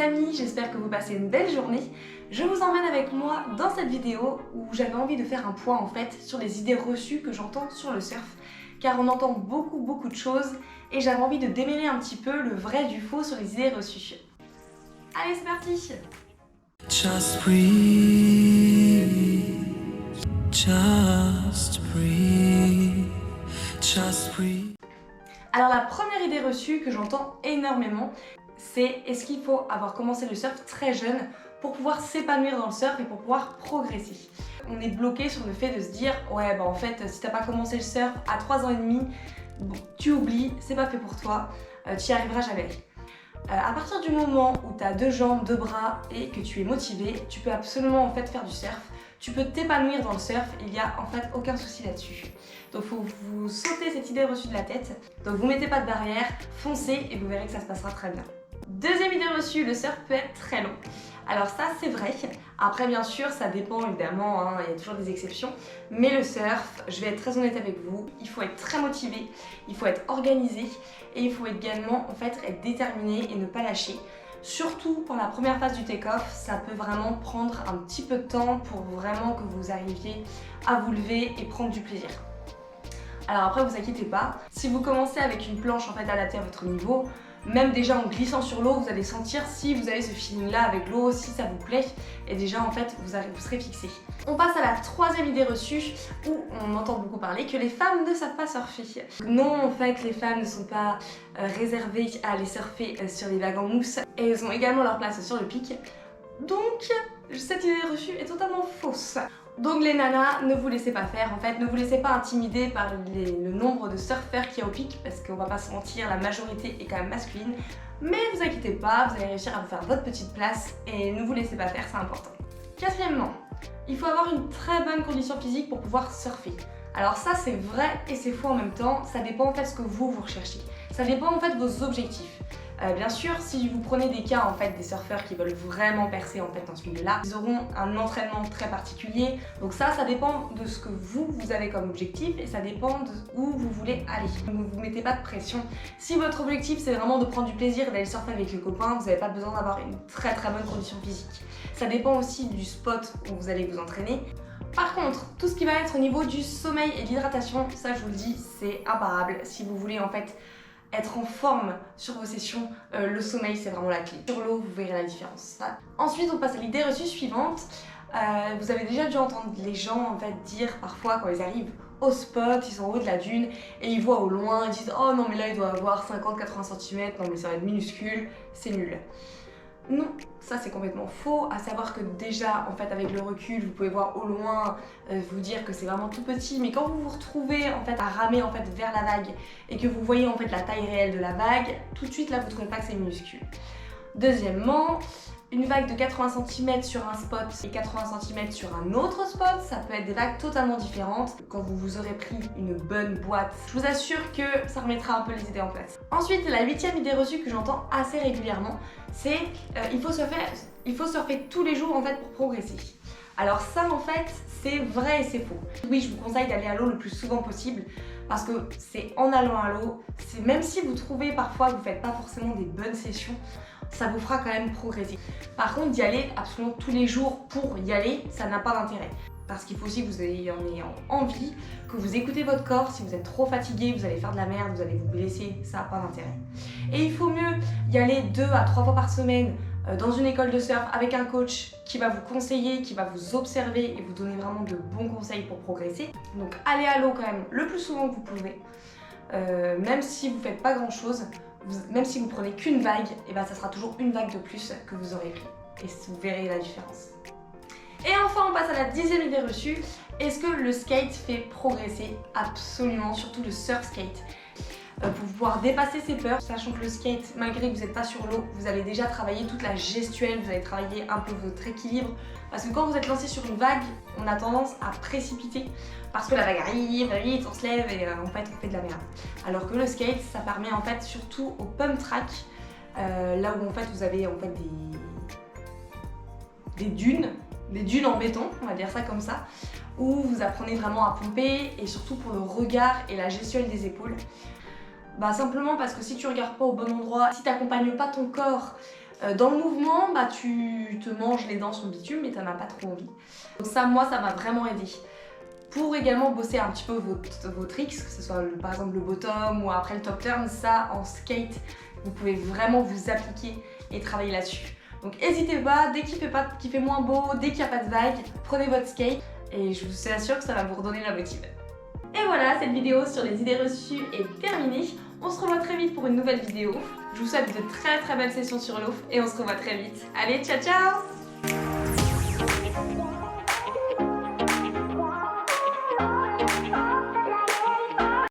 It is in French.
amis, j'espère que vous passez une belle journée. Je vous emmène avec moi dans cette vidéo où j'avais envie de faire un point en fait sur les idées reçues que j'entends sur le surf, car on entend beaucoup de choses et j'avais envie de démêler un petit peu le vrai du faux sur les idées reçues. Allez, c'est parti! Just breathe, just breathe, just breathe. Alors la première idée reçue que j'entends énormément, c'est est-ce qu'il faut avoir commencé le surf très jeune pour pouvoir s'épanouir dans le surf et pour pouvoir progresser. On est bloqué sur le fait de se dire ouais bah en fait si t'as pas commencé le surf à 3 ans et demi, bon, tu oublies, c'est pas fait pour toi, tu y arriveras jamais. À partir du moment où tu as 2 jambes, 2 bras et que tu es motivé, tu peux absolument en fait faire du surf. Tu peux t'épanouir dans le surf, il n'y a en fait aucun souci là-dessus. Donc il faut vous sauter cette idée reçue de la tête. Donc vous mettez pas de barrière, foncez et vous verrez que ça se passera très bien. Deuxième idée reçue, le surf peut être très long. Alors ça c'est vrai, après bien sûr ça dépend évidemment, hein, il y a toujours des exceptions, mais le surf, je vais être très honnête avec vous, il faut être très motivé, il faut être organisé et il faut également en fait être déterminé et ne pas lâcher. Surtout pour la première phase du take-off, ça peut vraiment prendre un petit peu de temps pour vraiment que vous arriviez à vous lever et prendre du plaisir. Alors après vous inquiétez pas, si vous commencez avec une planche en fait adaptée à votre niveau, même déjà en glissant sur l'eau, vous allez sentir si vous avez ce feeling là avec l'eau, si ça vous plaît, et déjà en fait vous serez fixé. On passe à la troisième idée reçue où on entend beaucoup parler que les femmes ne savent pas surfer. Non, en fait les femmes ne sont pas réservées à aller surfer sur les vagues en mousse et elles ont également leur place sur le pic. Donc cette idée reçue est totalement fausse. Donc les nanas, ne vous laissez pas faire, en fait, ne vous laissez pas intimider par le nombre de surfeurs qu'il y a au pic, parce qu'on va pas se mentir, la majorité est quand même masculine. Mais vous inquiétez pas, vous allez réussir à vous faire votre petite place et ne vous laissez pas faire, c'est important. Quatrièmement, il faut avoir une très bonne condition physique pour pouvoir surfer. Alors ça c'est vrai et c'est faux en même temps, ça dépend en fait ce que vous recherchez. Ça dépend en fait de vos objectifs. Bien sûr, si vous prenez des cas en fait des surfeurs qui veulent vraiment percer en fait dans ce milieu-là, ils auront un entraînement très particulier. Donc ça dépend de ce que vous avez comme objectif et ça dépend de où vous voulez aller. Ne vous mettez pas de pression. Si votre objectif c'est vraiment de prendre du plaisir et d'aller surfer avec les copains, vous n'avez pas besoin d'avoir une très bonne condition physique. Ça dépend aussi du spot où vous allez vous entraîner. Par contre, tout ce qui va être au niveau du sommeil et de l'hydratation, ça je vous le dis, c'est imparable. Si vous voulez en fait être en forme sur vos sessions, le sommeil c'est vraiment la clé. Sur l'eau, vous verrez la différence. Ensuite, on passe à l'idée reçue suivante. Vous avez déjà dû entendre les gens en fait dire parfois quand ils arrivent au spot, ils sont en haut de la dune et ils voient au loin, ils disent oh non mais là il doit avoir 50-80 cm, non mais ça va être minuscule, c'est nul. Non, ça c'est complètement faux, à savoir que déjà en fait avec le recul vous pouvez voir au loin, vous dire que c'est vraiment tout petit, mais quand vous vous retrouvez en fait à ramer en fait vers la vague et que vous voyez en fait la taille réelle de la vague, tout de suite là vous trouvez pas que c'est minuscule. Deuxièmement, une vague de 80 cm sur un spot et 80 cm sur un autre spot, ça peut être des vagues totalement différentes. Quand vous aurez pris une bonne boîte, je vous assure que ça remettra un peu les idées en place. Ensuite, la 8e idée reçue que j'entends assez régulièrement, c'est il faut surfer tous les jours en fait pour progresser. Alors ça en fait, c'est vrai et c'est faux. Oui, je vous conseille d'aller à l'eau le plus souvent possible parce que c'est en allant à l'eau, même si vous trouvez parfois que vous ne faites pas forcément des bonnes sessions, ça vous fera quand même progresser. Par contre, d'y aller absolument tous les jours pour y aller, ça n'a pas d'intérêt. Parce qu'il faut aussi que vous ayez envie, que vous écoutez votre corps. Si vous êtes trop fatigué, vous allez faire de la merde, vous allez vous blesser, ça n'a pas d'intérêt. Et il faut mieux y aller 2 à 3 fois par semaine dans une école de surf avec un coach qui va vous conseiller, qui va vous observer et vous donner vraiment de bons conseils pour progresser. Donc allez à l'eau quand même le plus souvent que vous pouvez, même si vous ne faites pas grand chose. Même si vous prenez qu'une vague, et ben ça sera toujours une vague de plus que vous aurez pris. Et vous verrez la différence. Et enfin, on passe à la 10e idée reçue. Est-ce que le skate fait progresser? Absolument, surtout le surf skate. Pour pouvoir dépasser ses peurs, sachant que le skate, malgré que vous n'êtes pas sur l'eau, vous allez déjà travailler toute la gestuelle, vous allez travailler un peu votre équilibre. Parce que quand vous êtes lancé sur une vague, on a tendance à précipiter parce que la vague arrive, vite, on se lève et en fait on fait de la merde. Alors que le skate, ça permet en fait surtout au pump track, là où en fait vous avez en fait des dunes en béton, on va dire ça comme ça, où vous apprenez vraiment à pomper et surtout pour le regard et la gestuelle des épaules. Bah simplement parce que si tu regardes pas au bon endroit, si tu n'accompagnes pas ton corps Dans le mouvement, bah, tu te manges les dents sur le bitume mais t'en as pas trop envie. Donc ça, moi, ça m'a vraiment aidé. Pour également bosser un petit peu vos tricks, que ce soit par exemple le bottom ou après le top turn, ça en skate, vous pouvez vraiment vous appliquer et travailler là-dessus. Donc n'hésitez pas, dès qu'il fait moins beau, dès qu'il n'y a pas de vagues, prenez votre skate et je vous assure que ça va vous redonner la motive. Et voilà, cette vidéo sur les idées reçues est terminée. On se revoit très vite pour une nouvelle vidéo. Je vous souhaite de très belles sessions sur l'off et on se revoit très vite. Allez, ciao ciao!